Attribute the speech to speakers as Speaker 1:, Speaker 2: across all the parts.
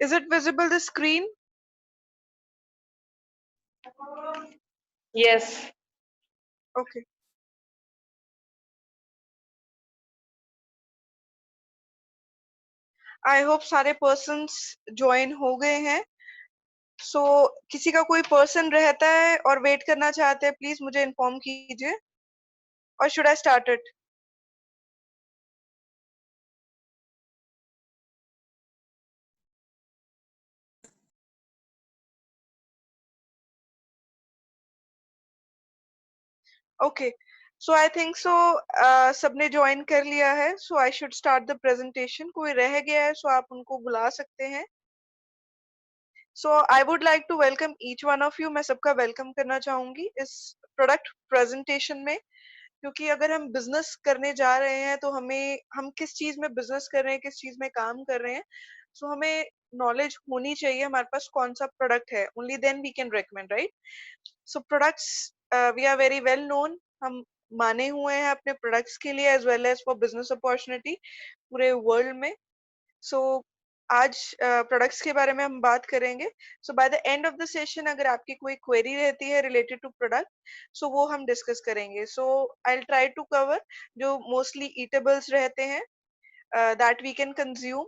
Speaker 1: Is it visible the screen?
Speaker 2: Yes.
Speaker 1: Okay. I hope सारे persons join हो गए हैं. So किसी का कोई person रहता है और wait करना चाहते हैं, please मुझे inform कीजिए. Or should I start it? Okay. So I think so सबने join कर लिया है. So I should start the presentation. कोई रह गया है, so आप उनको बुला सकते हैं. So I would like to welcome each one of you. मैं सबका welcome करना चाहूंगी इस product presentation में. क्योंकि अगर हम बिजनेस करने जा रहे हैं तो हम किस चीज में बिजनेस कर रहे हैं, किस चीज में काम कर रहे हैं, सो हमें नॉलेज होनी चाहिए हमारे पास कौन सा प्रोडक्ट है. Only then we can recommend, right? So products, we are very well known. हम माने हुए हैं अपने प्रोडक्ट्स के लिए as well as for business opportunity पूरे वर्ल्ड में. सो आज प्रोडक्ट्स के बारे में हम बात करेंगे. So by the end of the session अगर आपकी कोई क्वेरी रहती है रिलेटेड टू प्रोडक्ट, सो वो हम डिस्कस करेंगे. So I will try to cover जो मोस्टली ईटेबल्स रहते हैं दैट वी कैन कंज्यूम,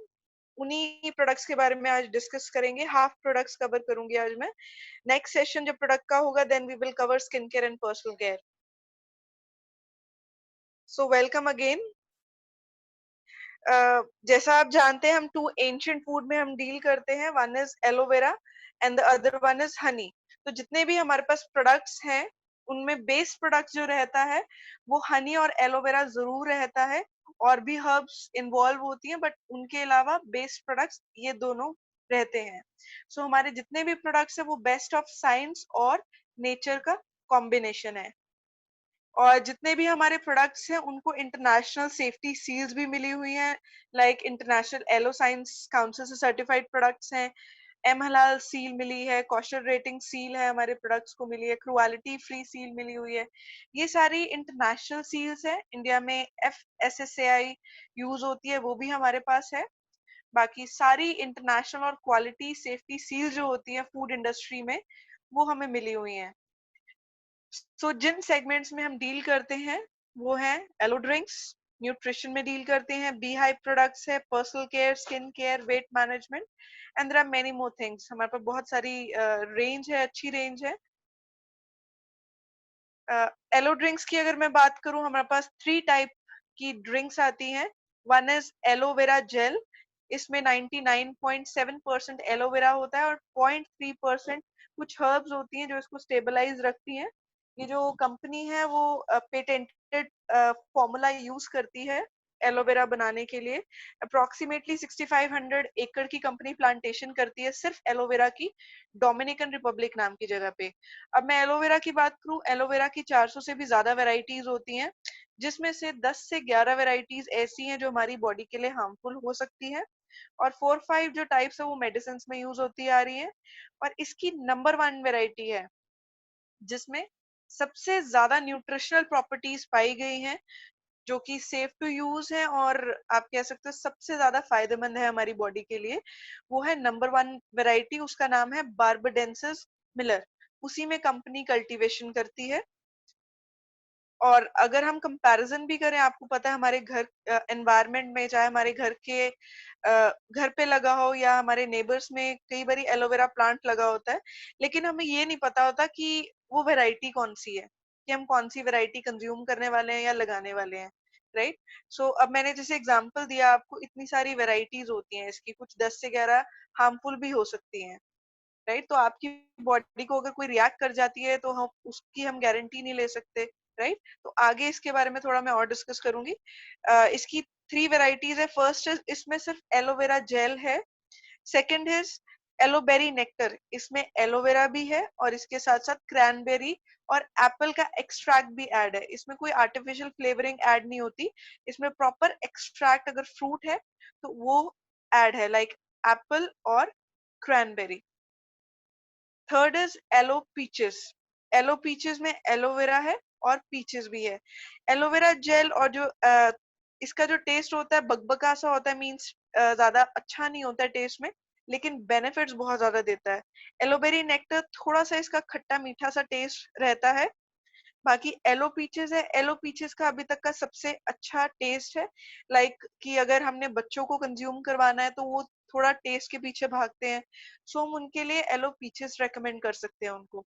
Speaker 1: उन्हीं प्रोडक्ट्स के बारे में आज डिस्कस करेंगे. हाफ प्रोडक्ट्स कवर करूंगी आज मैं. नेक्स्ट सेशन जब प्रोडक्ट का होगा then we will cover skin care and personal care. So welcome again. जैसा आप जानते हैं हम टू एंशिएंट फूड में हम डील करते हैं. One is aloe vera and the other one is Honey. तो जितने भी हमारे पास प्रोडक्ट्स हैं उनमें बेस प्रोडक्ट जो रहता है वो हनी और एलोवेरा जरूर रहता है. और भी हर्ब्स इन्वॉल्व होती हैं बट उनके अलावा बेस प्रोडक्ट्स ये दोनों रहते हैं. सो हमारे जितने भी प्रोडक्ट्स हैं वो बेस्ट ऑफ साइंस और नेचर का कॉम्बिनेशन है. और जितने भी हमारे प्रोडक्ट्स हैं उनको इंटरनेशनल सेफ्टी सील्स भी मिली हुई हैं. Like international aloe science council से सर्टिफाइड प्रोडक्ट्स हैं. एम हलाल सील मिली है, कॉशर रेटिंग सील है हमारे प्रोडक्ट्स को मिली है, क्रुएलिटी फ्री सील मिली हुई है. ये सारी इंटरनेशनल सील्स है. इंडिया में FSSAI यूज होती है, वो भी हमारे पास है. बाकी सारी इंटरनेशनल और क्वालिटी सेफ्टी सील जो होती है फूड इंडस्ट्री में वो हमें मिली हुई हैं. सो जिन सेगमेंट्स में हम डील करते हैं वो है एलो ड्रिंक्स, न्यूट्रिशन में डील करते हैं, बी हाई प्रोडक्ट्स है, personal care, skin care, weight management and there are many more things. हमारे पास बहुत सारी रेंज है, अच्छी रेंज है. एलो ड्रिंक्स की अगर मैं बात करूं हमारे पास 3 टाइप की ड्रिंक्स आती हैं. One is aloe vera gel. इसमें 99.7% एलोवेरा होता है और 0.3% कुछ हर्ब्स होती हैं जो इसको स्टेबलाइज रखती हैं. ये जो कंपनी है वो पेटेंटेड फॉर्मूला यूज करती है एलोवेरा बनाने के लिए. अप्रोक्सीमेटली 6500 एकड़ की कंपनी प्लांटेशन करती है सिर्फ एलोवेरा की, डोमिनिकन रिपब्लिक नाम की जगह पे. अब मैं एलोवेरा की बात करूं, एलोवेरा की 400 से भी ज्यादा वैरायटीज होती हैं, जिसमें से 10 से 11 वैरायटीज ऐसी हैं जो हमारी बॉडी के लिए हार्मफुल हो सकती हैं. और 4-5 जो टाइप्स है वो मेडिसिन में यूज होती आ रही है. और इसकी नंबर 1 वैरायटी है जिसमें सबसे ज्यादा न्यूट्रिशनल प्रॉपर्टीज पाई गई हैं, जो कि सेफ टू यूज है और आप कह सकते हो सबसे ज्यादा फायदेमंद है हमारी बॉडी के लिए. वो है नंबर 1 वैरायटी, उसका नाम है बार्बाडेंसिस मिलर. उसी में कंपनी कल्टीवेशन करती है. और अगर हम कंपैरिजन भी करें, आपको पता है हमारे घर एनवायरनमेंट में, चाहे हमारे घर के घर पे लगा हो या हमारे नेबर्स में कई बार एलोवेरा प्लांट लगा होता है, लेकिन हमें ये नहीं पता होता कि वो वैरायटी कौन सी है, कि हम कौन सी वैरायटी कंज्यूम करने वाले हैं या लगाने वाले हैं, राइट? सो अब मैंने जैसे एग्जांपल दिया आपको, इतनी सारी वैरायटीज होती हैं इसकी, कुछ 10 से 11 हार्मफुल भी हो सकती हैं, राइट? तो आपकी बॉडी को अगर कोई रिएक्ट कर जाती है तो हम उसकी गारंटी नहीं ले सकते, राइट? तो आगे इसके बारे में थोड़ा मैं और डिस्कस करूंगी. इसकी 3 वैरायटीज है. फर्स्ट इसमें सिर्फ एलोवेरा जेल है. Second is aloe berry nectar. इसमें एलोवेरा भी है और इसके साथ साथ क्रैनबेरी और एप्पल का एक्सट्रैक्ट भी ऐड है. इसमें कोई आर्टिफिशियल फ्लेवरिंग ऐड नहीं होती, इसमें प्रॉपर एक्सट्रैक्ट अगर फ्रूट है तो वो ऐड है, लाइक एप्पल और cranberry. Third is aloe peaches. Aloe peaches में एलोवेरा है और पीचेस भी है. एलोवेरा जेल और जो इसका जो टेस्ट होता है बकबका सा होता है, मींस ज्यादा अच्छा नहीं होता है टेस्ट में, लेकिन बेनिफिट्स बहुत ज्यादा देता है। एलोबेरी नेक्टर थोड़ा सा इसका खट्टा मीठा सा टेस्ट रहता है। बाकी एलो पीचेस है, एलो पीचेस का अभी तक का सबसे अच्छा टेस्ट है। कि अगर हमने बच्चों को कंज्यूम करवाना है तो वो थोड़ा टेस्ट के पीछे भागते हैं, सो हम उनके लिए एलो पीचेस रेकमेंड कर सकते हैं उनको।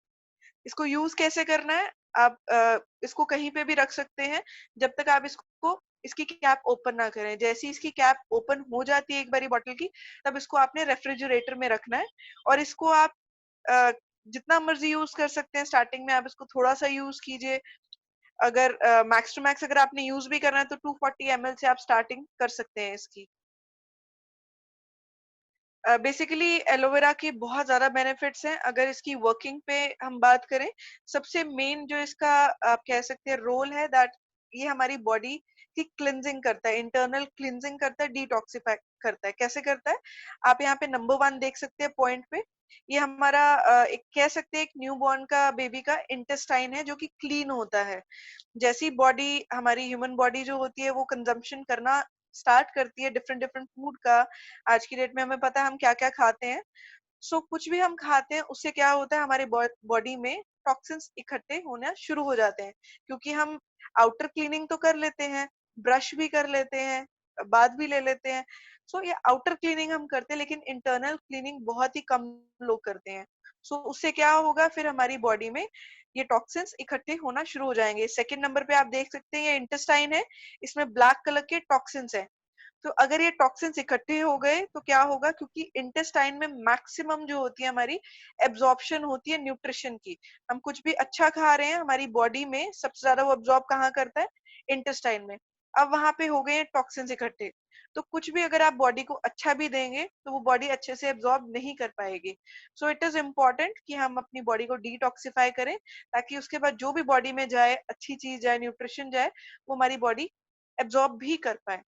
Speaker 1: इसको यूज कैसे करना है, आप इसको कहीं पे भी रख सकते हैं जब तक आप इसको इसकी कैप ओपन ना करें। जैसे ही इसकी कैप ओपन हो जाती है एक बारी बॉटल की, तब इसको आपने रेफ्रिजरेटर में रखना है। और इसको आप अ, जितना मर्जी यूज कर सकते हैं। स्टार्टिंग में आप इसको थोड़ा सा यूज कीजिए। अगर मैक्स टू मैक्स अगर आपने यूज भी करना है तो 240 ml से आप स्टार्टिंग कर सकते हैं इसकी। बेसिकली एलोवेरा की बहुत ज्यादा बेनिफिट्स हैं। अगर इसकी वर्किंग पे हम बात करें, सबसे मेन जो इसका आप कह सकते हैं रोल है दैट ये हमारी बॉडी की क्लिनजिंग करता है, इंटरनल क्लिनजिंग करता है, डिटॉक्सिफाई करता है। कैसे करता है, आप यहाँ पे नंबर 1 देख सकते हैं पॉइंट पे। ये हमारा एक कह सकते हैं एक न्यू बॉर्न का बेबी का इंटेस्टाइन है जो कि क्लीन होता है। जैसी बॉडी हमारी ह्यूमन बॉडी जो होती है वो कंजम्पशन करना स्टार्ट करती है डिफरेंट डिफरेंट फूड का। आज की डेट में हमें पता है हम क्या क्या खाते हैं। कुछ भी हम खाते हैं उससे क्या होता है, हमारे बॉडी में टॉक्सिन्स इकट्ठे होना शुरू हो जाते हैं। क्योंकि हम आउटर क्लीनिंग तो कर लेते हैं, ब्रश भी कर लेते हैं, बाथ भी ले लेते हैं। ये आउटर क्लीनिंग हम करते हैं लेकिन इंटरनल क्लीनिंग बहुत ही कम लोग करते हैं। उससे क्या होगा, फिर हमारी बॉडी में ये टॉक्सिन्स इकट्ठे होना शुरू हो जाएंगे। सेकंड नंबर पे आप देख सकते हैं ये इंटेस्टाइन है, इसमें ब्लैक कलर के टॉक्सिन्स हैं। तो अगर ये टॉक्सिन्स इकट्ठे हो गए तो क्या होगा, क्योंकि इंटेस्टाइन में मैक्सिमम जो होती है हमारी एब्जॉर्प्शन होती है न्यूट्रिशन की। हम कुछ भी अच्छा खा रहे हैं, हमारी बॉडी में सबसे ज्यादा वो एब्जॉर्ब कहाँ करता है, इंटेस्टाइन में। अब वहां पे हो गए टॉक्सिन्स इकट्ठे, तो कुछ भी अगर आप बॉडी को अच्छा भी देंगे तो वो बॉडी अच्छे से एब्जॉर्ब नहीं कर पाएगी। इट इज इम्पोर्टेंट कि हम अपनी बॉडी को डिटॉक्सिफाई करें, ताकि उसके बाद जो भी बॉडी में जाए, अच्छी चीज जाए, न्यूट्रिशन जाए, वो हमारी बॉडी एब्जॉर्ब भी कर पाए।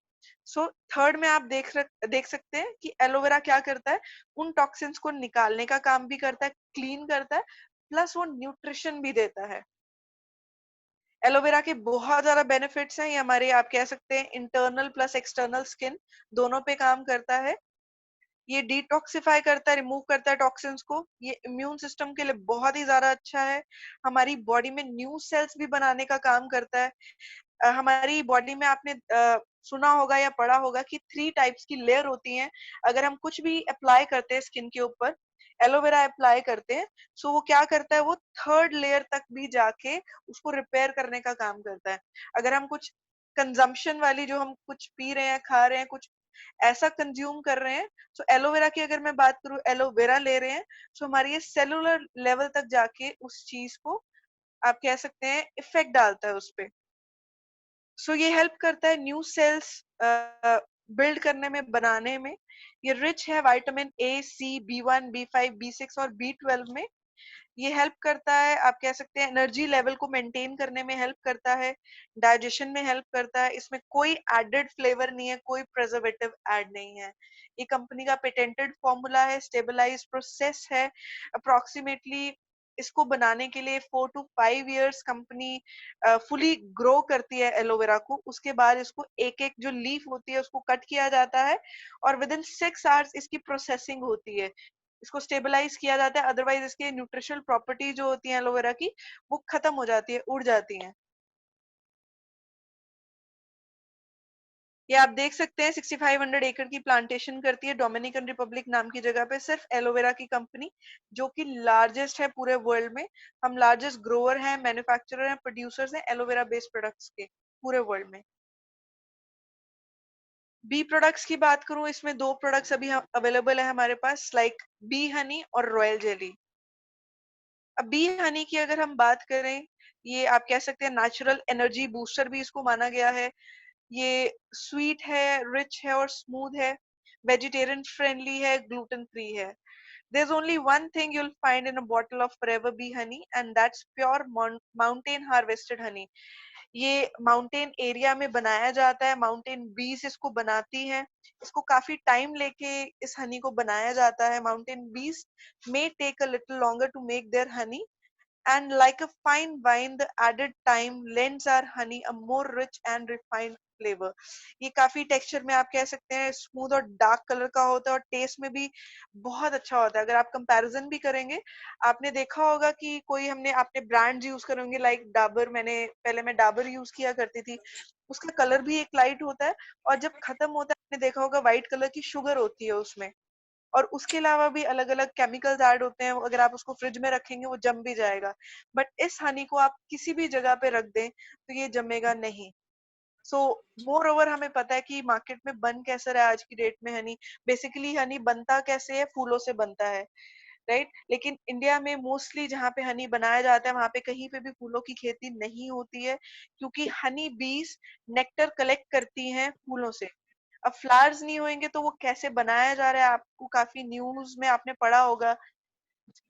Speaker 1: थर्ड में आप देख सकते हैं कि एलोवेरा क्या करता है, उन टॉक्सिन्स को निकालने का काम भी करता है, क्लीन करता है, प्लस वो न्यूट्रिशन भी देता है। एलोवेरा के बहुत ज्यादा बेनिफिट्स हैं। ये हमारे आप कह सकते हैं इंटरनल प्लस एक्सटर्नल स्किन दोनों पे काम करता है। ये डिटॉक्सिफाई करता है, रिमूव करता है टॉक्सिन्स को। ये इम्यून सिस्टम के लिए बहुत ही ज्यादा अच्छा है। हमारी बॉडी में न्यू सेल्स भी बनाने का काम करता है। हमारी बॉडी में आपने सुना होगा या पढ़ा होगा कि 3 टाइप्स की लेयर होती हैं। अगर हम कुछ भी अप्लाई करते हैं स्किन के ऊपर, एलोवेरा अप्लाई करते हैं, वो क्या करता है, वो थर्ड लेयर तक भी जाके उसको रिपेयर करने का काम करता है। अगर हम कुछ कंजम्पशन वाली जो हम कुछ पी रहे हैं, खा रहे हैं, कुछ ऐसा कंज्यूम कर रहे हैं, एलोवेरा की अगर मैं बात करूं, एलोवेरा ले रहे हैं, हमारी ये सेलुलर लेवल तक जाके उस चीज को आप कह सकते हैं इफेक्ट डालता है उस पे। ये हेल्प करता है न्यू सेल्स बिल्ड करने में, बनाने में। ये रिच है vitamin A, C, B1, B5, B6 और B12 में। ये हेल्प करता है, आप कह सकते हैं एनर्जी लेवल को मेंटेन करने में हेल्प करता है, डाइजेशन में हेल्प करता है। इसमें कोई एडेड फ्लेवर नहीं है, कोई प्रिजर्वेटिव ऐड नहीं है। ये कंपनी का पेटेंटेड फॉर्मूला है, स्टेबलाइज प्रोसेस है। अप्रोक्सीमेटली इसको बनाने के लिए 4 to 5 years company fully grow करती है एलोवेरा को। उसके बाद इसको एक एक जो लीफ होती है उसको कट किया जाता है, और विद इन 6 hours इसकी प्रोसेसिंग होती है, इसको स्टेबलाइज किया जाता है। अदरवाइज इसके न्यूट्रिशनल प्रॉपर्टी जो होती है एलोवेरा की, वो खत्म हो जाती है, उड़ जाती हैं। ये आप देख सकते हैं 6500 एकड़ की प्लांटेशन करती है डोमिनिकन रिपब्लिक नाम की जगह पे, सिर्फ एलोवेरा की कंपनी, जो कि लार्जेस्ट है पूरे वर्ल्ड में। हम लार्जेस्ट ग्रोअर हैं, मैन्युफैक्चरर हैं, प्रोड्यूसर्स हैं एलोवेरा बेस्ड प्रोडक्ट्स के पूरे वर्ल्ड में। बी प्रोडक्ट्स की बात करूं, इसमें 2 प्रोडक्ट्स अभी अवेलेबल है हमारे पास, लाइक बी हनी और रॉयल जेली। अब बी हनी की अगर हम बात करें, ये आप कह सकते हैं नेचुरल एनर्जी बूस्टर भी इसको माना गया है। ये स्वीट है, रिच है और स्मूथ है, वेजिटेरियन फ्रेंडली है, ग्लूटेन फ्री है। There's only one thing you'll find in a bottle of Forever Bee honey, and that's pure mountain harvested honey. ये माउंटेन एरिया में बनाया जाता है, माउंटेन बीज इसको बनाती हैं। इसको काफी टाइम लेके इस हनी को बनाया जाता है। माउंटेन बीज may take a little longer to make their honey, and like a fine wine, the added time lends our honey a more rich and refined flavour. ये काफी टेक्सचर में आप कह सकते हैं स्मूथ और डार्क कलर का होता है, और टेस्ट में भी बहुत अच्छा होता है। अगर आप कंपैरिजन भी करेंगे, आपने देखा होगा कि कोई हमने आपने ब्रांड्स यूज करे होंगे लाइक डाबर, मैं डाबर यूज किया करती थी, उसका कलर भी एक लाइट होता है, और जब खत्म होता है आपने देखा होगा व्हाइट कलर की शुगर होती है उसमें, और उसके अलावा भी अलग अलग केमिकल्स ऐड होते हैं, अगर आप उसको फ्रिज में रखेंगे वो जम भी जाएगा। बट इस हनी को आप किसी भी जगह पे रख दें तो ये जमेगा नहीं। सो मोर ओवर हमें पता है कि मार्केट में बन कैसा रहा है आज की डेट में हनी। बेसिकली हनी बनता कैसे है, फूलों से बनता है, राइट। लेकिन इंडिया में मोस्टली जहाँ पे हनी बनाया जाता है वहां पे कहीं पे भी फूलों की खेती नहीं होती है, क्योंकि हनी बीज नेक्टर कलेक्ट करती हैं फूलों से। अब फ्लावर्स नहीं होंगे तो वो कैसे बनाया जा रहा है, आपको काफी न्यूज में आपने पढ़ा होगा,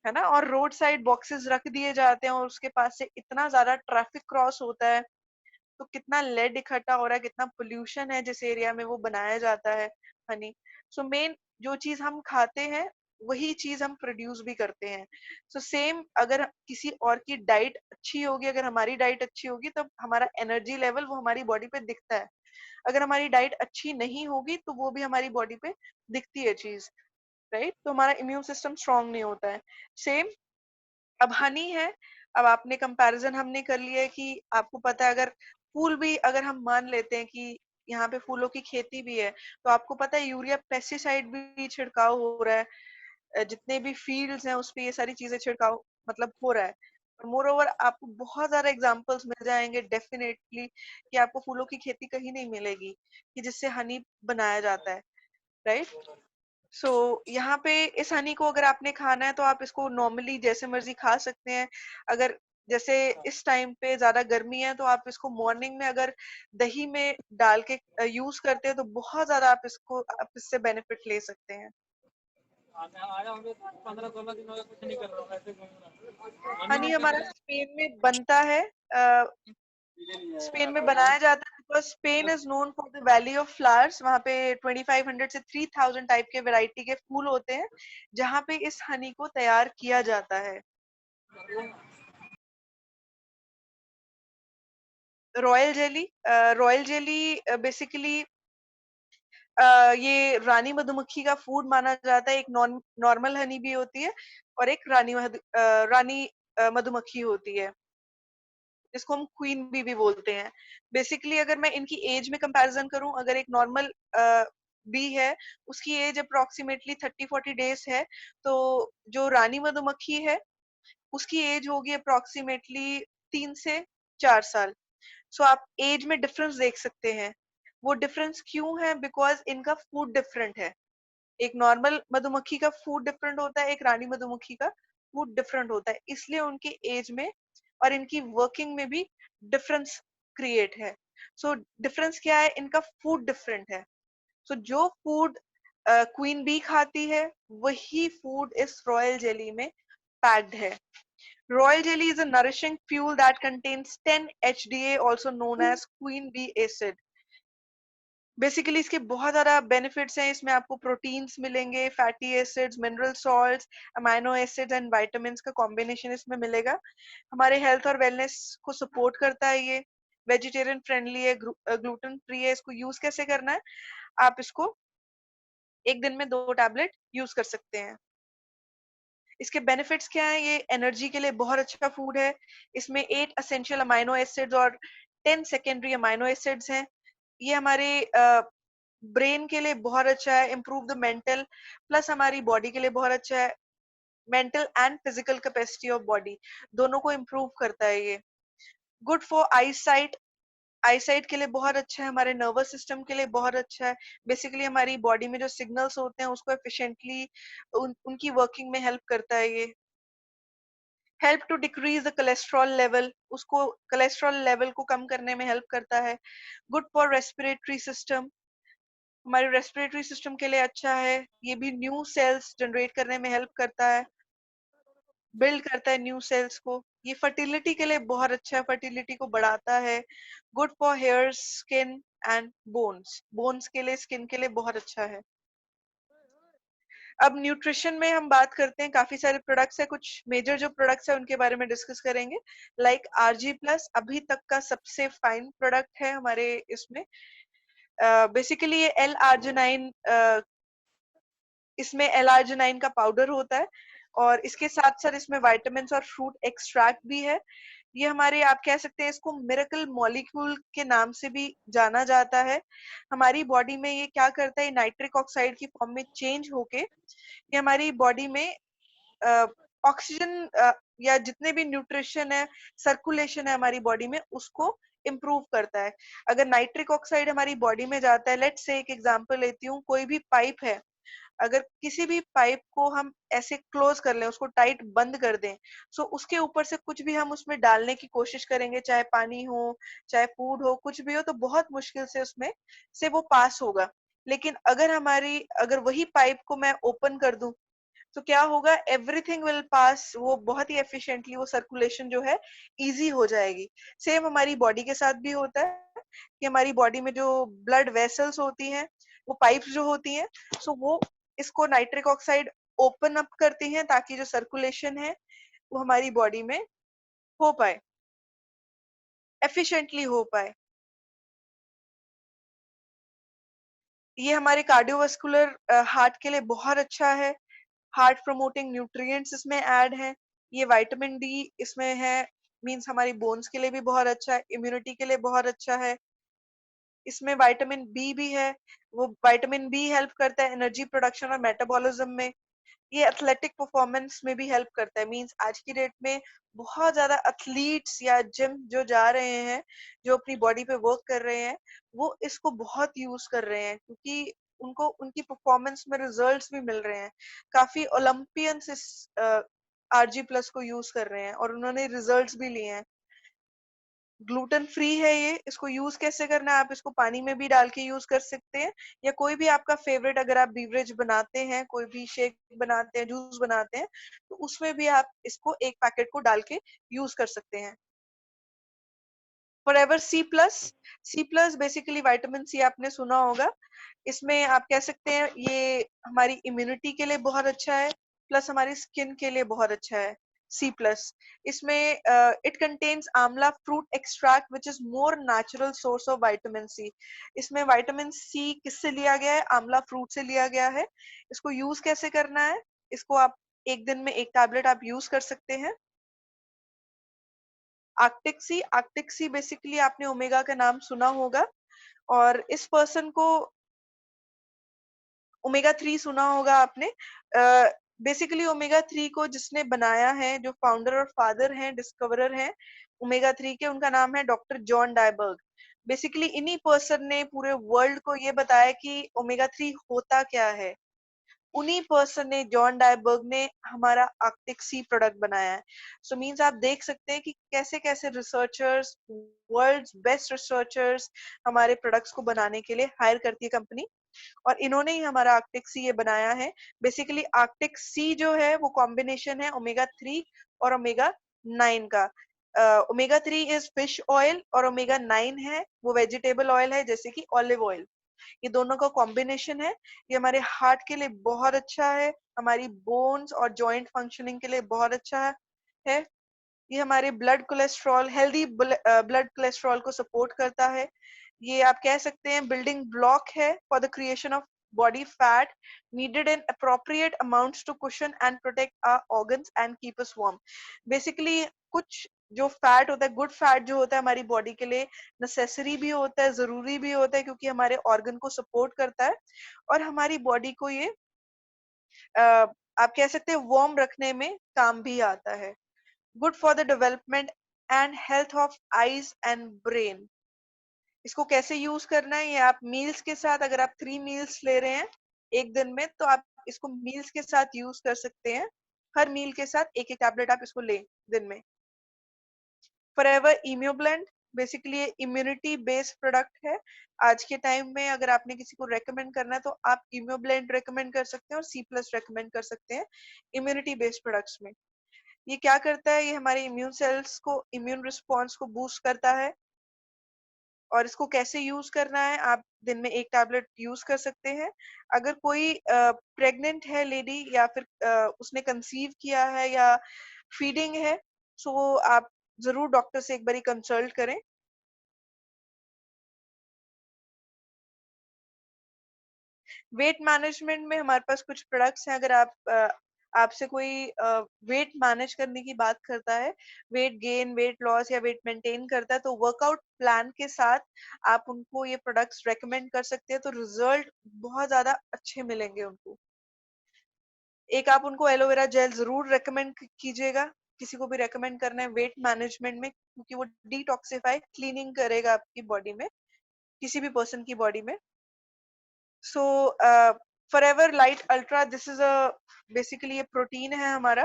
Speaker 1: है ना। और रोड साइड बॉक्सेस रख दिए जाते हैं और उसके पास से इतना ज्यादा ट्रैफिक क्रॉस होता है, तो कितना लेड इकट्ठा हो रहा है, कितना पोल्यूशन है जिस एरिया में वो बनाया जाता है हनी। सो मेन जो चीज हम खाते हैं वही चीज हम प्रोड्यूस भी करते हैं। सो सेम अगर किसी और की डाइट अच्छी होगी, अगर हमारी डाइट अच्छी होगी, तब हमारा एनर्जी लेवल वो हमारी बॉडी पे दिखता है। अगर हमारी डाइट अच्छी नहीं होगी तो वो भी हमारी बॉडी पे दिखती है चीज, राइट। तो हमारा इम्यून सिस्टम स्ट्रांग नहीं होता है। सेम अब हनी है। अब आपने कंपैरिजन हमने कर लिया है कि आपको पता है, अगर फूल भी अगर हम मान लेते हैं कि यहाँ पे फूलों की खेती भी है, तो आपको पता है यूरिया पेस्टिसाइड भी छिड़काव हो रहा है। जितने भी फील्ड्स हैं उस पे ये सारी चीजें छिड़काव मतलब हो रहा है। और मोर ओवर आपको बहुत ज्यादा एग्जांपल्स मिल जाएंगे डेफिनेटली कि आपको फूलों की खेती कहीं नहीं मिलेगी कि जिससे हनी बनाया जाता है, राइट। सो यहाँ पे इस हनी को अगर आपने खाना है तो आप इसको नॉर्मली जैसे मर्जी खा सकते हैं। अगर जैसे इस टाइम पे ज्यादा गर्मी है तो आप इसको मॉर्निंग में अगर दही में डाल के यूज करते हैं तो बहुत ज्यादा आप इससे बेनिफिट ले सकते हैं।
Speaker 2: आया होंगे 15-16 दिन हो गए, कुछ नहीं कर रहा हूँ, ऐसे घूम रहा हूँ। मन ही
Speaker 1: हनी
Speaker 2: नहीं कर
Speaker 1: हमारा
Speaker 2: रहा
Speaker 1: स्पेन में बनता है, अ, स्पेन में बनाया
Speaker 2: है।
Speaker 1: जाता है because Spain is known for the valley of flowers. वहाँ पे 2500 से 3000 टाइप के वैरायटी के फूल होते हैं जहाँ पे इस हनी को तैयार किया जाता है। Royal jelly, royal jelly basically ये रानी मधुमक्खी का फूड माना जाता है। एक नॉर्मल हनी भी होती है और एक रानी मधुमक्खी होती है जिसको हम क्वीन बी भी बोलते हैं। बेसिकली अगर मैं इनकी एज में कंपैरिजन करूं, अगर एक नॉर्मल बी है उसकी एज अप्रोक्सीमेटली 30-40 डेज है, तो जो रानी मधुमक्खी है उसकी एज होगी अप्रोक्सीमेटली 3 से 4 साल। सो आप एज में डिफरेंस देख सकते हैं। वो डिफरेंस क्यों है? बिकॉज इनका फूड डिफरेंट है। एक नॉर्मल मधुमक्खी का फूड डिफरेंट होता है, एक रानी मधुमक्खी का फूड डिफरेंट होता है, इसलिए उनकी एज में और इनकी वर्किंग में भी डिफरेंस क्रिएट है। सो डिफरेंस क्या है? इनका फूड डिफरेंट है। सो जो फूड क्वीन बी खाती है वही फूड इस रॉयल जेली में पैक्ड है। Royal jelly is a nourishing fuel that contains 10 HDA, also known as queen bee acid. Basically इसके बहुत ज्यादा बेनिफिट्स हैं। इसमें आपको प्रोटीन्स मिलेंगे, fatty acids, mineral salts, amino acids and vitamins का कॉम्बिनेशन इसमें मिलेगा। हमारे हेल्थ और वेलनेस को सपोर्ट करता है ये। वेजिटेरियन फ्रेंडली है, ग्लूटेन फ्री है। इसको यूज कैसे करना है? आप इसको एक दिन में 2 टैबलेट यूज कर सकते हैं। इसके बेनिफिट्स क्या हैं? ये एनर्जी के लिए बहुत अच्छा फूड है। इसमें 8 असेंशियल अमाइनो एसिड्स और 10 सेकेंडरी अमाइनो एसिड्स हैं। ये हमारे ब्रेन के लिए बहुत अच्छा है, इम्प्रूव द मेंटल, प्लस हमारी बॉडी के लिए बहुत अच्छा है। Mental and physical capacity of body दोनों को इम्प्रूव करता है ये। Good for I site, eyesight के लिए बहुत अच्छा है, हमारे नर्वस सिस्टम के लिए बहुत अच्छा है। बेसिकली हमारी बॉडी में जो सिग्नल्स होते हैं उसको एफिशिएंटली उनकी वर्किंग में हेल्प करता है ये। Help to decrease the cholesterol level, उसको कोलेस्ट्रॉल लेवल को कम करने में हेल्प करता है। गुड फॉर रेस्पिरेटरी सिस्टम, हमारे रेस्पिरेटरी सिस्टम के लिए अच्छा है। ये भी न्यू सेल्स जनरेट करने में हेल्प करता है, बिल्ड करता है न्यू सेल्स को। ये फर्टिलिटी के लिए बहुत अच्छा है, फर्टिलिटी को बढ़ाता है। Good for hair, skin and bones, bones के लिए, स्किन के लिए बहुत अच्छा है। अब न्यूट्रिशन में हम बात करते हैं, काफी सारे प्रोडक्ट्स है, कुछ मेजर जो प्रोडक्ट्स है उनके बारे में डिस्कस करेंगे। लाइक आरजी प्लस अभी तक का सबसे फाइन प्रोडक्ट है हमारे इसमें। बेसिकली ये एल आर्जिनाइन, इसमें एल आर्जिनाइन का पाउडर होता है और इसके साथ साथ इसमें विटामिन और फ्रूट एक्सट्रैक्ट भी है। ये हमारे, आप कह सकते हैं इसको मिरेकल मॉलिक्यूल के नाम से भी जाना जाता है। हमारी बॉडी में ये क्या करता है, नाइट्रिक ऑक्साइड की फॉर्म में चेंज होके ये हमारी बॉडी में ऑक्सीजन या जितने भी न्यूट्रिशन है, सर्कुलेशन है हमारी बॉडी में, उसको इम्प्रूव करता है। अगर नाइट्रिक ऑक्साइड हमारी बॉडी में जाता है, लेट्स से एक एग्जांपल लेती हूँ, कोई भी पाइप है, अगर किसी भी पाइप को हम ऐसे क्लोज कर लें, उसको टाइट बंद कर दें, सो उसके ऊपर से कुछ भी हम उसमें डालने की कोशिश करेंगे, चाहे पानी हो, चाहे फूड हो, कुछ भी हो, तो बहुत मुश्किल से उसमें से वो पास होगा। लेकिन अगर वही पाइप को मैं ओपन कर दूं, तो क्या होगा, एवरीथिंग विल पास, वो बहुत ही एफिशिएंटली वो सर्कुलेशन जो है इजी हो जाएगी। सेम हमारी बॉडी के साथ भी होता है कि हमारी बॉडी में जो ब्लड वेसल्स होती हैं, वो पाइप्स जो होती हैं, सो वो इसको नाइट्रिक ऑक्साइड ओपन अप करती हैं ताकि जो सर्कुलेशन है वो हमारी बॉडी में हो पाए, एफिशिएंटली हो पाए। ये हमारे कार्डियोवास्कुलर हार्ट के लिए बहुत अच्छा है। हार्ट प्रमोटिंग न्यूट्रिएंट्स इसमें ऐड हैं। ये विटामिन डी इसमें है, मींस हमारी बोन्स के लिए भी बहुत अच्छा है, इम्यूनिटी के लिए बहुत अच्छा है। इसमें विटामिन बी भी है, वो विटामिन बी हेल्प करता है एनर्जी प्रोडक्शन और मेटाबॉलिज्म में। ये एथलेटिक परफॉर्मेंस में भी हेल्प करता है, मींस आज की डेट में बहुत ज्यादा एथलीट्स या जिम जो जा रहे हैं, जो अपनी बॉडी पे वर्क कर रहे हैं, वो इसको बहुत यूज कर रहे हैं क्योंकि उनको उनकी परफॉर्मेंस में रिजल्ट्स भी मिल रहे हैं। काफी ओलंपियंस इस आरजी प्लस को यूज कर रहे हैं और उन्होंने रिजल्ट्स भी लिए हैं। ग्लूटेन फ्री है ये। इसको यूज कैसे करना है, आप इसको पानी में भी डाल के यूज कर सकते हैं, या कोई भी आपका फेवरेट, अगर आप बीवरेज बनाते हैं, कोई भी शेक बनाते हैं, जूस बनाते हैं, तो उसमें भी आप इसको एक पैकेट को डाल के यूज कर सकते हैं। Forever C plus, C plus basically vitamin C आपने सुना होगा। इसमें आप कह सकते हैं ये हमारी इम्यूनिटी के लिए बहुत अच्छा है, प्लस हमारी स्किन के लिए बहुत अच्छा है। सी प्लस, इसमें it contains amla fruit extract which is more natural source of vitamin C. इसमें विटामिन सी किससे लिया गया है, आंवला फ्रूट से लिया गया है। इसको यूज कैसे करना है, इसको आप एक दिन में एक टैबलेट आप यूज कर सकते हैं। आर्कटिक सी, आर्कटिक सी बेसिकली आपने ओमेगा का नाम सुना होगा, और इस पर्सन को ओमेगा 3 सुना होगा आपने। बेसिकली ओमेगा 3 को जिसने बनाया है, जो फाउंडर और फादर हैं, डिस्कवरर हैं ओमेगा 3 के, उनका नाम है डॉक्टर जॉन डायबर्ग। बेसिकली इन्हीं पर्सन ने पूरे वर्ल्ड को ये बताया कि ओमेगा 3 होता क्या है। उन्हीं पर्सन ने, जॉन डायबर्ग ने, हमारा आर्कटिक सी प्रोडक्ट बनाया है। सो मींस आप देख सकते हैं कि कैसे कैसे रिसर्चर्स, वर्ल्ड्स बेस्ट रिसर्चर्स हमारे प्रोडक्ट्स को बनाने के लिए हायर करती है कंपनी, और इन्होंने ही हमारा आर्कटिक सी ये बनाया है। बेसिकली आर्कटिक सी जो है वो कॉम्बिनेशन है ओमेगा 3 और ओमेगा 9 का। ओमेगा 3 इज फिश ऑयल और ओमेगा 9 है वो वेजिटेबल ऑयल है, जैसे कि ऑलिव ऑयल। ये दोनों का कॉम्बिनेशन है। ये हमारे हार्ट के लिए बहुत अच्छा है, हमारी बोन्स और जॉइंट फंक्शनिंग के लिए बहुत अच्छा है। ये हमारे blood cholesterol, healthy blood cholesterol को सपोर्ट करता है। ये आप कह सकते हैं बिल्डिंग ब्लॉक है for the creation of body fat needed in appropriate amounts to cushion and protect our organs and keep us warm. Basically कुछ जो फैट होता है, गुड फैट जो होता है हमारी बॉडी के लिए नेसेसरी भी होता है, जरूरी भी होता है, क्योंकि हमारे ऑर्गन को सपोर्ट करता है और हमारी बॉडी को ये आप कह सकते हैं वार्म रखने में काम भी आता है। Good for the development and health of eyes and brain. इसको कैसे यूज करना है, ये आप मील्स के साथ, अगर आप 3 मील्स ले रहे हैं एक दिन में, तो आप इसको मील्स के साथ यूज कर सकते हैं। हर मील के साथ एक एक टैबलेट आप इसको लें दिन में। Forever इम्यूब्लेंड, basically immunity based product है। आज के टाइम में अगर आपने किसी को रेकमेंड करना है, तो आप इम्यूब्लेंड रेकमेंड कर सकते हैं और सी प्लस रेकमेंड कर सकते हैं इम्यूनिटी बेस्ड प्रोडक्ट्स में। ये क्या करता है, ये हमारे इम्यून सेल्स को, इम्यून रिस्पॉन्स को बूस्ट करता है। और इसको कैसे यूज करना है, आप दिन में एक टैबलेट यूज कर सकते हैं। अगर कोई प्रेग्नेंट है लेडी, या फिर उसने कंसीव किया है या फीडिंग है, सो आप जरूर डॉक्टर से एक बारी कंसल्ट करें। वेट मैनेजमेंट में हमारे पास कुछ प्रोडक्ट्स हैं। अगर आपसे कोई वेट मैनेज करने की बात करता है, वेट गेन, वेट लॉस या वेट मेंटेन करता है, तो वर्कआउट प्लान के साथ आप उनको ये प्रोडक्ट्स रेकमेंड कर सकते हैं, तो रिजल्ट बहुत ज्यादा अच्छे मिलेंगे उनको। एक आप उनको एलोवेरा जेल जरूर रेकमेंड कीजिएगा, किसी को भी रेकमेंड करना है वेट मैनेजमेंट में, क्योंकि वो डिटॉक्सिफाई क्लीनिंग करेगा आपकी बॉडी में, किसी भी पर्सन की बॉडी में। So Forever Lite Ultra, this is a basically ये प्रोटीन है हमारा।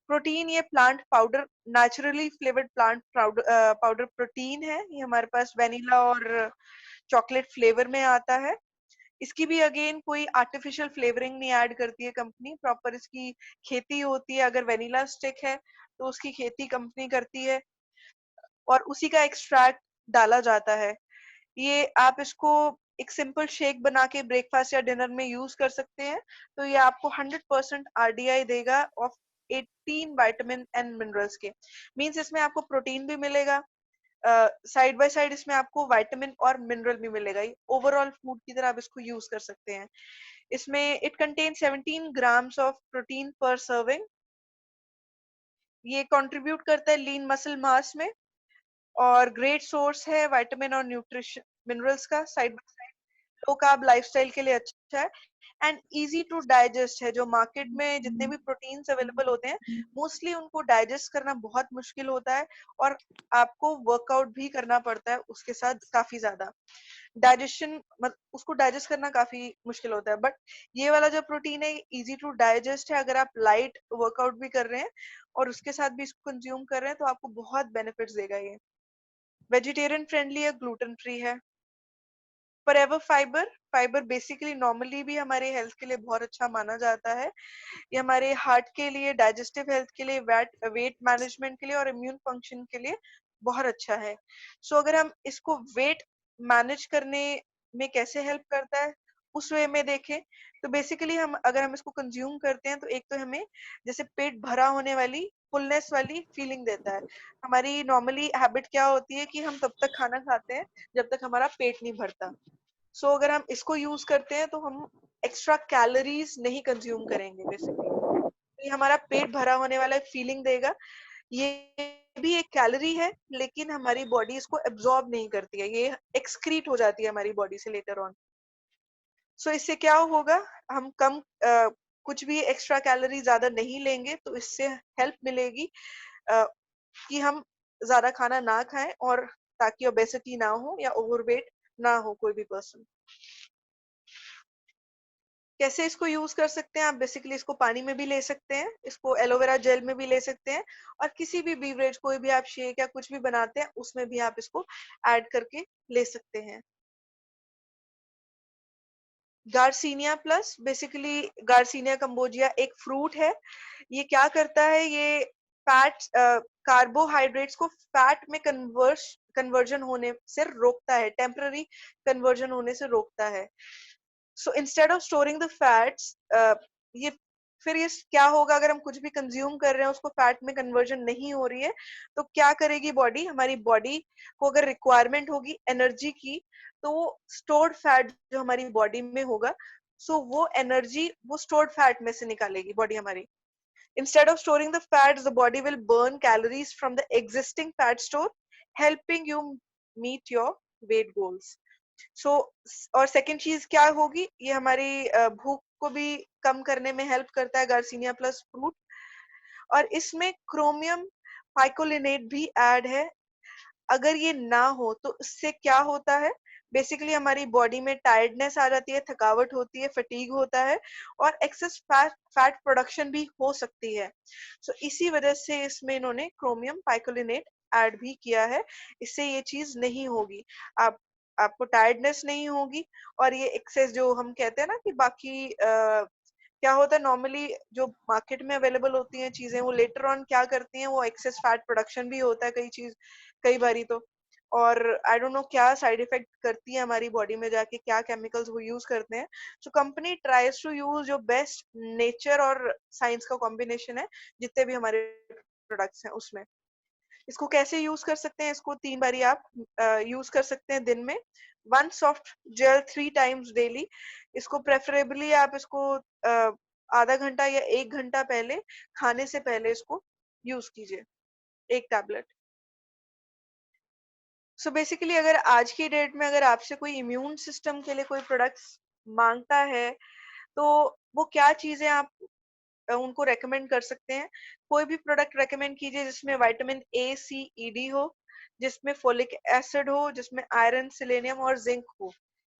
Speaker 1: प्रोटीन ये plant powder, naturally flavoured plant powder protein है। ये हमारे पास वेनिला और चॉकलेट फ्लेवर में आता है। इसकी भी अगेन कोई आर्टिफिशियल फ्लेवरिंग नहीं ऐड करती है कंपनी, प्रॉपर इसकी खेती होती है। अगर वेनिला स्टिक है तो उसकी खेती कंपनी करती है और उसी का एक्सट्रैक्ट डाला जाता है। ये आप इसको एक सिंपल शेक बना के ब्रेकफास्ट या डिनर में यूज कर सकते हैं। तो ये आपको 100% आरडीआई देगा ऑफ 18 विटामिन एंड मिनरल्स के। मींस इसमें आपको प्रोटीन भी मिलेगा, साइड बाय साइड इसमें आपको विटामिन और मिनरल भी मिलेगा। ये ओवरऑल फूड की तरह आप इसको यूज कर सकते हैं। इसमें it contain 17 grams of protein पर सर्विंग। ये कंट्रीब्यूट करता है लीन मसल मास में और ग्रेट सोर्स है विटामिन और न्यूट्रिशन मिनरल्स का। Side by side low carb lifestyle के लिए अच्छा है एंड इजी टू डाइजेस्ट है। जो मार्केट में जितने भी प्रोटीन्स अवेलेबल होते हैं, मोस्टली उनको डाइजेस्ट करना बहुत मुश्किल होता है और आपको वर्कआउट भी करना पड़ता है उसके साथ काफी ज्यादा। डाइजेशन उसको डाइजेस्ट करना काफी मुश्किल होता है, बट ये वाला जो प्रोटीन है इजी टू डाइजेस्ट है। अगर आप लाइट वर्कआउट भी कर रहे हैं और उसके साथ भी इसको कंज्यूम कर रहे हैं तो आपको बहुत बेनिफिट्स देगा ये। वेजिटेरियन फ्रेंडली है, ग्लूटेन फ्री है। Forever fibre, fibre basically normally भी हमारे हेल्थ के लिए बहुत अच्छा माना जाता है। ये हमारे हार्ट के लिए, डाइजेस्टिव हेल्थ के लिए, वेट मैनेजमेंट के लिए और इम्यून फंक्शन के लिए बहुत अच्छा है। सो अगर हम इसको वेट मैनेज करने में कैसे हेल्प करता है उस वे में देखें, तो बेसिकली हम इसको कंज्यूम करते हैं तो एक तो हमें जैसे पेट भरा होने वाली, फुलनेस वाली फीलिंग देता है। हमारी नॉर्मली हैबिट क्या होती है कि हम तब तक खाना खाते हैं जब तक हमारा पेट नहीं भरता। सो अगर हम इसको यूज करते हैं तो हम एक्स्ट्रा कैलोरीज नहीं कंज्यूम करेंगे बेसिकली। तो ये हमारा पेट भरा होने वाला फीलिंग देगा। ये भी एक कैलोरी है, लेकिन हमारी बॉडी इसको एब्जॉर्ब नहीं करती है, ये एक्सक्रीट हो जाती है हमारी बॉडी से लेटर ऑन। सो इससे क्या होगा, हम कुछ भी एक्स्ट्रा कैलोरी ज्यादा नहीं लेंगे, तो इससे हेल्प मिलेगी अ, कि हम ज्यादा खाना ना खाएं और ताकि ओबेसिटी ना हो या ओवरवेट ना हो कोई भी पर्सन। कैसे इसको यूज कर सकते हैं, आप बेसिकली इसको पानी में भी ले सकते हैं, इसको एलोवेरा जेल में भी ले सकते हैं और किसी भी बीवरेज, कोई भी आप शेक या कुछ भी बनाते हैं उसमें भी आप इसको ऐड करके ले सकते हैं। Garcinia plus, basically garcinia cambogia एक फ्रूट है। ये क्या करता है, ये फैट कार्बोहाइड्रेट्स को फैट में कन्वर्जन होने से रोकता है, टेम्पररी कन्वर्जन होने से रोकता है। So instead of storing the fats, ये फिर ये क्या होगा, अगर हम कुछ भी कंज्यूम कर रहे हैं उसको फैट में कन्वर्जन नहीं हो रही है, तो क्या करेगी बॉडी, हमारी बॉडी को अगर रिक्वायरमेंट होगी एनर्जी की, तो वो स्टोर्ड फैट जो हमारी बॉडी में होगा, सो वो एनर्जी वो स्टोर्ड फैट में से निकालेगी बॉडी हमारी। Instead of storing the fats, the body will burn calories from the existing fat store, helping you meet your weight goals. सो और सेकंड चीज क्या होगी, ये हमारी भूख को भी कम करने में हेल्प करता है गार्सिनिया प्लस फ्रूट। और इसमें क्रोमियम पाइकोलिनेट भी ऐड है। अगर ये ना हो तो इससे क्या होता है, बेसिकली हमारी बॉडी में टायर्डनेस आ जाती है, थकावट होती है, फटीग होता है और एक्सेस फैट प्रोडक्शन भी हो सकती है। सो इसी वजह से इसमें इन्होंने क्रोमियम पाइकोलिनेट ऐड भी किया है। इससे ये चीज नहीं होगी, आप आपको टायर्डनेस नहीं होगी। और ये एक्सेस जो हम कहते हैं ना कि बाकी क्या होता है नॉर्मली जो मार्केट में अवेलेबल होती हैं चीजें, वो लेटर ऑन क्या करती हैं, वो एक्सेस फैट प्रोडक्शन भी होता है कई बारी तो। और आई डोंट नो क्या साइड इफेक्ट करती है हमारी बॉडी में जाके, क्या केमिकल्स वो यूज करते हैं। So company tries to use जो बेस्ट नेचर और साइंस का कॉम्बिनेशन है जितने भी हमारे प्रोडक्ट्स हैं उसमें। इसको कैसे यूज कर सकते हैं, इसको 3 बारी आप यूज कर सकते हैं दिन में। One soft gel 3 times daily. इसको प्रेफरेबली आप इसको आधा घंटा या 1 घंटा पहले खाने से पहले इसको यूज कीजिए, 1 टैबलेट। सो बेसिकली अगर आज की डेट में अगर आपसे कोई इम्यून सिस्टम के लिए कोई प्रोडक्ट्स मांगता है, तो वो क्या चीजें आप उनको रेकमेंड कर सकते हैं? कोई भी प्रोडक्ट रेकमेंड कीजिए जिसमें vitamin A, C, E, D हो, जिसमें फोलिक एसिड हो, जिसमें आयरन, सेलेनियम और जिंक हो।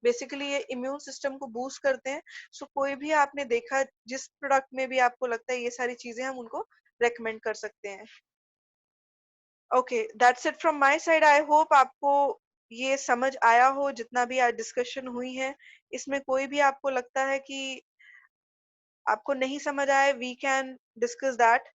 Speaker 1: बेसिकली ये इम्यून सिस्टम को बूस्ट करते हैं। सो कोई भी आपने देखा जिस प्रोडक्ट में भी आपको लगता है ये सारी चीजें हम उनको रेकमेंड कर सकते हैं। Okay, that's it from my side. I hope आपको ये समझ आया हो जितना भी आज डिस्कशन हुई है। इसमें कोई भी आपको लगता है कि आपको नहीं समझ आए, वी कैन डिस्कस दैट।